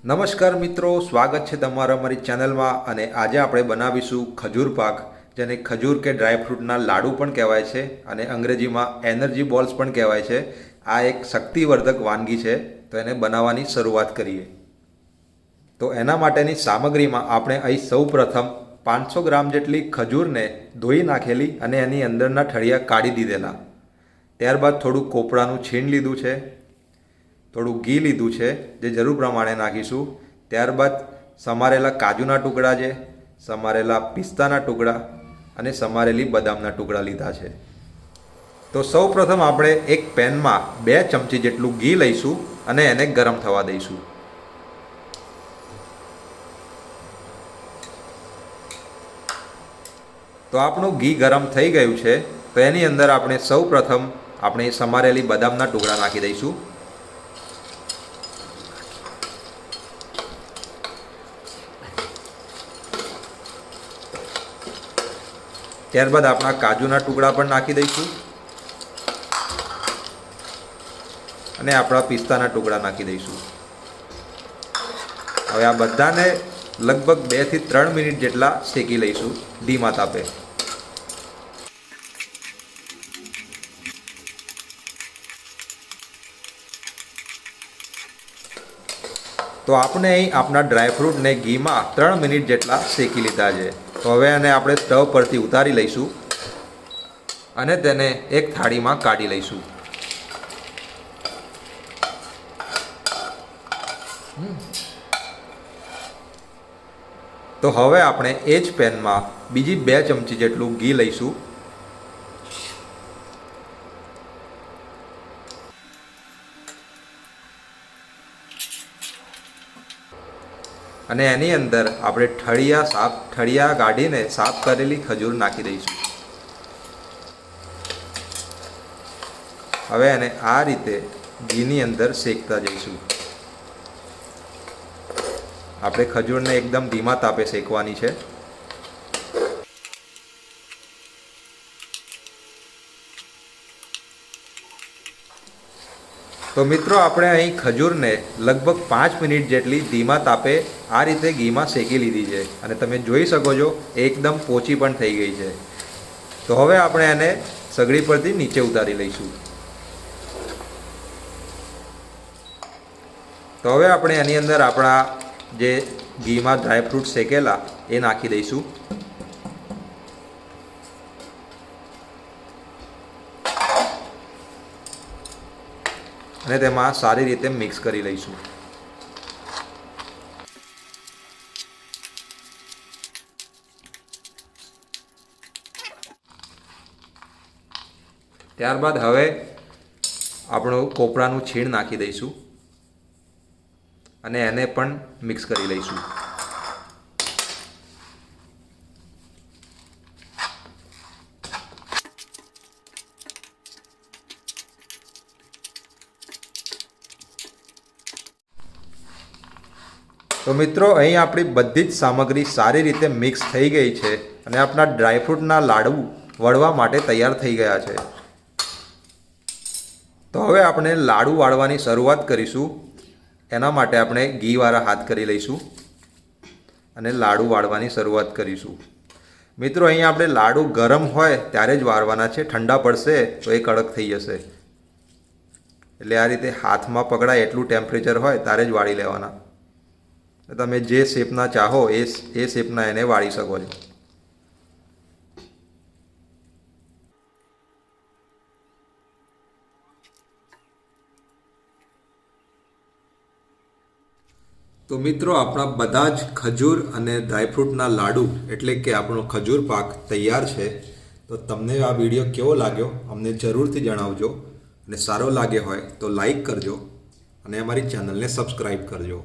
નમસ્કાર મિત્રો, સ્વાગત છે તમારા અમારી ચેનલમાં. અને આજે આપણે બનાવીશું ખજૂર પાક, જેને ખજૂર કે ડ્રાયફ્રૂટના લાડુ પણ કહેવાય છે અને અંગ્રેજીમાં એનર્જી બોલ્સ પણ કહેવાય છે. આ એક શક્તિવર્ધક વાનગી છે, તો એને બનાવવાની શરૂઆત કરીએ. તો એના માટેની સામગ્રીમાં આપણે અહીં સૌપ્રથમ 500 ગ્રામ જેટલી ખજૂરને ધોઈ નાખેલી અને એની અંદરના ઠળિયા કાઢી દીધેલા. ત્યારબાદ થોડું કોપરાનું છીણ લીધું છે, થોડું ઘી લીધું છે જે જરૂર પ્રમાણે નાખીશું. ત્યારબાદ સમારેલા કાજુના ટુકડા છે, સમારેલા પિસ્તાના ટુકડા અને સમારેલી બદામના ટુકડા લીધા છે. તો સૌપ્રથમ આપણે એક પેનમાં 2 ચમચી જેટલું ઘી લઈશું અને એને ગરમ થવા દઈશું. તો આપણું ઘી ગરમ થઈ ગયું છે. તો એની અંદર આપણે સૌપ્રથમ સમારેલી બદામના ટુકડા નાખી દઈશું. ત્યારબાદ આપણા કાજુના ટુકડા પણ નાખી દઈશું અને આપણા પિસ્તાના ટુકડા નાખી દઈશું. હવે આ બધાને લગભગ 2 થી 3 મિનિટ જેટલા શેકી લઈશું ધીમા તાપે. તો આપણે અહીં આપણા ડ્રાયફ્રૂટને ઘીમાં 3 મિનિટ જેટલા શેકી લીધા છે. તો હવે એને આપણે સ્ટવ પરથી ઉતારી લઈશું અને તેને એક થાળીમાં કાઢી લઈશું. તો હવે આપણે એ જ પેનમાં બીજી 2 ચમચી જેટલું ઘી લઈશું અને એની અંદર આપણે ઠળિયા કાઢીને સાફ કરેલી ખજૂર નાખી દઈશું. હવે એને આ રીતે ઘીની અંદર શેકતા જઈશું. આપણે ખજૂરને એકદમ ધીમા તાપે શેકવાની છે. તો મિત્રો, આપણે અહીં ખજૂરને લગભગ 5 મિનિટ જેટલી ધીમા તાપે આ રીતે ઘીમાં શેકી લીધી છે અને તમે જોઈ શકો છો એકદમ પોચી પણ થઈ ગઈ છે. તો હવે આપણે એને સગડી પરથી નીચે ઉતારી લઈશું. તો હવે આપણે એની અંદર આપણા જે ઘીમાં ડ્રાયફ્રૂટ શેકેલા એ નાખી દઈશું અને તેમાં સારી રીતે મિક્સ કરી લઈશું. ત્યારબાદ હવે આપણું કોપરાનું છીણ નાખી દઈશું અને એને પણ મિક્સ કરી લઈશું. તો મિત્રો, અહીં આપણી બધી જ સામગ્રી સારી રીતે મિક્સ થઈ ગઈ છે અને આપણા ડ્રાયફ્રૂટના લાડુ વળવા માટે તૈયાર થઈ ગયા છે. તો હવે આપણે લાડુ વાળવાની શરૂઆત કરીશું. એના માટે આપણે ઘીવાળા હાથ કરી લઈશું અને લાડુ વાળવાની શરૂઆત કરીશું. મિત્રો, અહીં આપણે લાડુ ગરમ હોય ત્યારે જ વાળવાના છે. ઠંડા પડશે તો એ કડક થઈ જશે. એટલે આ રીતે હાથમાં પકડાય એટલું ટેમ્પરેચર હોય ત્યારે જ વાળી લેવાના. તમે જે શેપના ચાહો એ શેપના એને વાળી શકો છો. તો મિત્રો, આપણા બધા જ ખજૂર અને ડ્રાયફ્રૂટના લાડુ એટલે કે આપણો ખજૂર પાક તૈયાર છે. તો તમને આ વિડીયો કેવો લાગ્યો અમને જરૂરથી જણાવજો અને સારો લાગ્યો હોય તો લાઈક કરજો અને અમારી ચેનલને સબસ્ક્રાઈબ કરજો.